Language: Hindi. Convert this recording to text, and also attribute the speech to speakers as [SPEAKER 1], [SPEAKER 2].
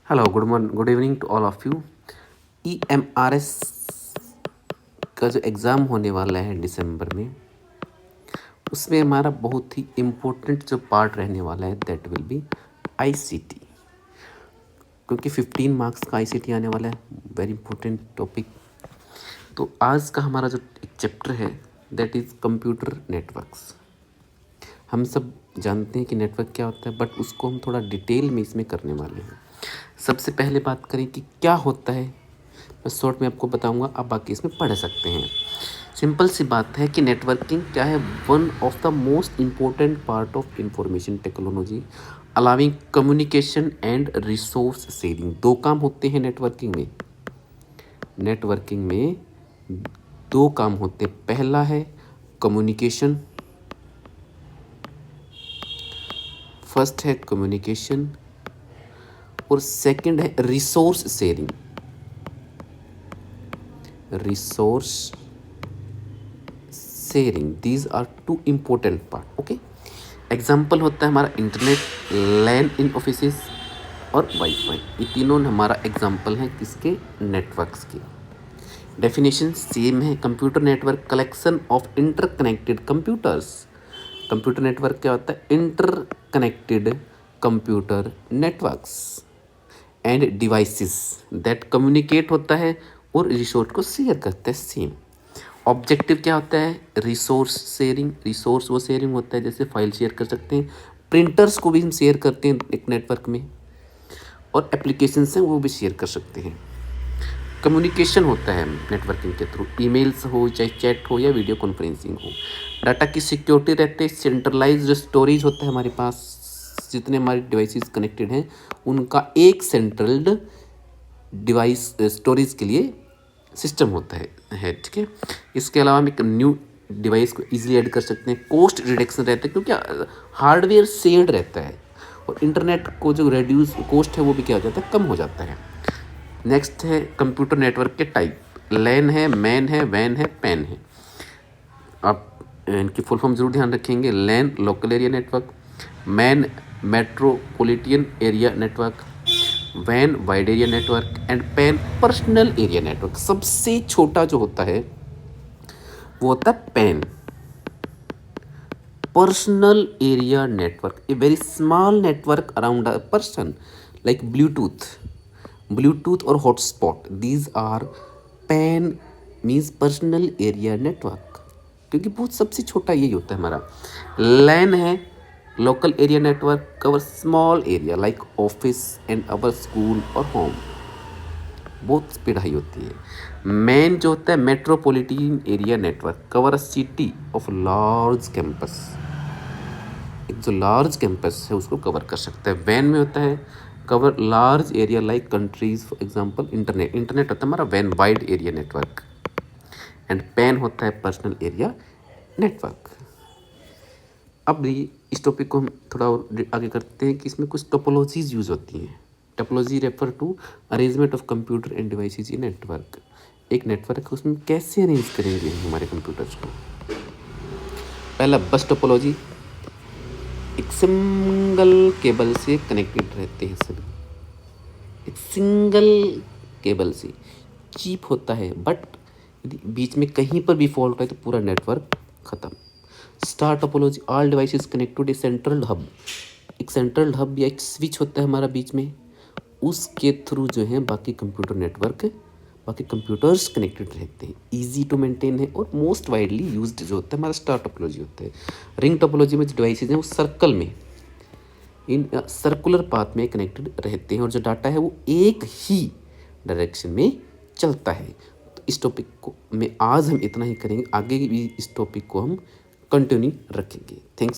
[SPEAKER 1] Hello, good evening to all of you. EMRS का जो एग्ज़ाम होने वाला है दिसंबर में, उसमें हमारा बहुत ही इम्पोर्टेंट जो पार्ट रहने वाला है दैट विल बी ICT, क्योंकि 15 मार्क्स का ICT आने वाला है, वेरी इंपॉर्टेंट टॉपिक। तो आज का हमारा जो एक चैप्टर है दैट इज़ कंप्यूटर नेटवर्क्स। हम सब जानते हैं कि नेटवर्क क्या होता है, बट उसको हम थोड़ा डिटेल में इसमें करने वाले हैं। सबसे पहले बात करें कि क्या होता है, मैं शॉर्ट में आपको बताऊंगा, आप बाकी इसमें पढ़ सकते हैं। सिंपल सी बात है कि नेटवर्किंग क्या है, one of the most important part of information technology allowing communication and resource sharing. दो काम होते हैं नेटवर्किंग में। नेटवर्किंग में दो काम होते हैं, पहला है कम्युनिकेशन, फर्स्ट है कम्युनिकेशन, और सेकंड है resource sharing. Resource sharing, these are two important part. Okay, example होता है हमारा इंटरनेट, लैन इन ऑफिसेस और वाईफाई। ये तीनों हमारा एग्जाम्पल हैं किसके, नेटवर्क्स के। डेफिनेशन सेम है, computer network collection of interconnected computers. Computer network क्या होता है, interconnected computer networks and devices that communicate होता है और रिसोर्स को शेयर करते हैं। सेम ऑब्जेक्टिव क्या होता है, रिसोर्स शेयरिंग। रिसोर्स वो शेयरिंग होता है जैसे फाइल शेयर कर सकते हैं, प्रिंटर्स को भी हम शेयर करते हैं एक नेटवर्क में, और एप्लीकेशंस हैं वो भी शेयर कर सकते हैं। कम्युनिकेशन होता है नेटवर्किंग के थ्रू, ईमेल्स हो, चाहे चैट हो या वीडियो कॉन्फ्रेंसिंग हो। डाटा की सिक्योरिटी रहते हैं, सेंट्रलाइज्ड स्टोरेज होता है हमारे पास, जितने हमारे डिवाइसेस कनेक्टेड हैं उनका एक सेंट्रल्ड डिवाइस स्टोरेज के लिए सिस्टम होता है ठीक है। इसके अलावा हम एक न्यू डिवाइस को इजीली ऐड कर सकते हैं। कॉस्ट रिडक्शन रहता है क्योंकि हार्डवेयर शेयर्ड रहता है, और इंटरनेट को जो रेड्यूस कॉस्ट है वो भी क्या हो जाता है, कम हो जाता है। नेक्स्ट है कंप्यूटर नेटवर्क के टाइप, लैन है, मैन है, वैन है, पैन है। आप इनकी फुल फॉर्म जरूर ध्यान रखेंगे। LAN local area network, MAN metropolitan area network, वैन wide area network and PAN personal area network. सबसे छोटा जो होता है वो होता है PAN, personal area network, a very small network around a person, like Bluetooth और hotspot. These are PAN means personal area network, क्योंकि बहुत सबसे छोटा यही होता है हमारा। लैन है local area network, cover small area like office and our school और होम, बहुत स्पीड हाई होती है। मैन जो होता है metropolitan area network, cover a city of large campus, एक जो लार्ज कैंपस है उसको कवर कर सकता है। वैन में होता है cover large area like countries, for example internet होता है हमारा वैन wide area network, and PAN होता है पर्सनल एरिया नेटवर्क। अब ये इस टॉपिक को हम थोड़ा और आगे करते हैं कि इसमें कुछ टोपोलॉजीज यूज होती हैं। Topology refer to arrangement of computer and devices in network. एक नेटवर्क है उसमें कैसे अरेंज करेंगे हमारे कंप्यूटर्स को। पहला बस टोपोलॉजी, एक सिंगल केबल से कनेक्टेड रहते हैं सभी, एक सिंगल केबल से। चीप होता है, बट यदि बीच में कहीं पर भी फॉल्ट है तो पूरा नेटवर्क खत्म। Star topology, all devices connect to a central hub. एक सेंट्रल हब या एक स्विच होता है हमारा बीच में, उसके थ्रू जो है बाकी कंप्यूटर नेटवर्क, बाकी कंप्यूटर्स कनेक्टेड रहते हैं। इजी टू मेंटेन है और मोस्ट वाइडली यूज्ड जो होता है हमारा स्टार टोपोलॉजी होता है। रिंग टोपोलॉजी में जो डिवाइसेज हैं वो सर्कल में, इन सर्कुलर पाथ में कनेक्टेड रहते हैं, और जो डाटा है वो एक ही डायरेक्शन में चलता है। तो इस टॉपिक को में आज हम इतना ही करेंगे, आगे भी इस टॉपिक को हम कंटिन्यू रखेंगे। थैंक्स।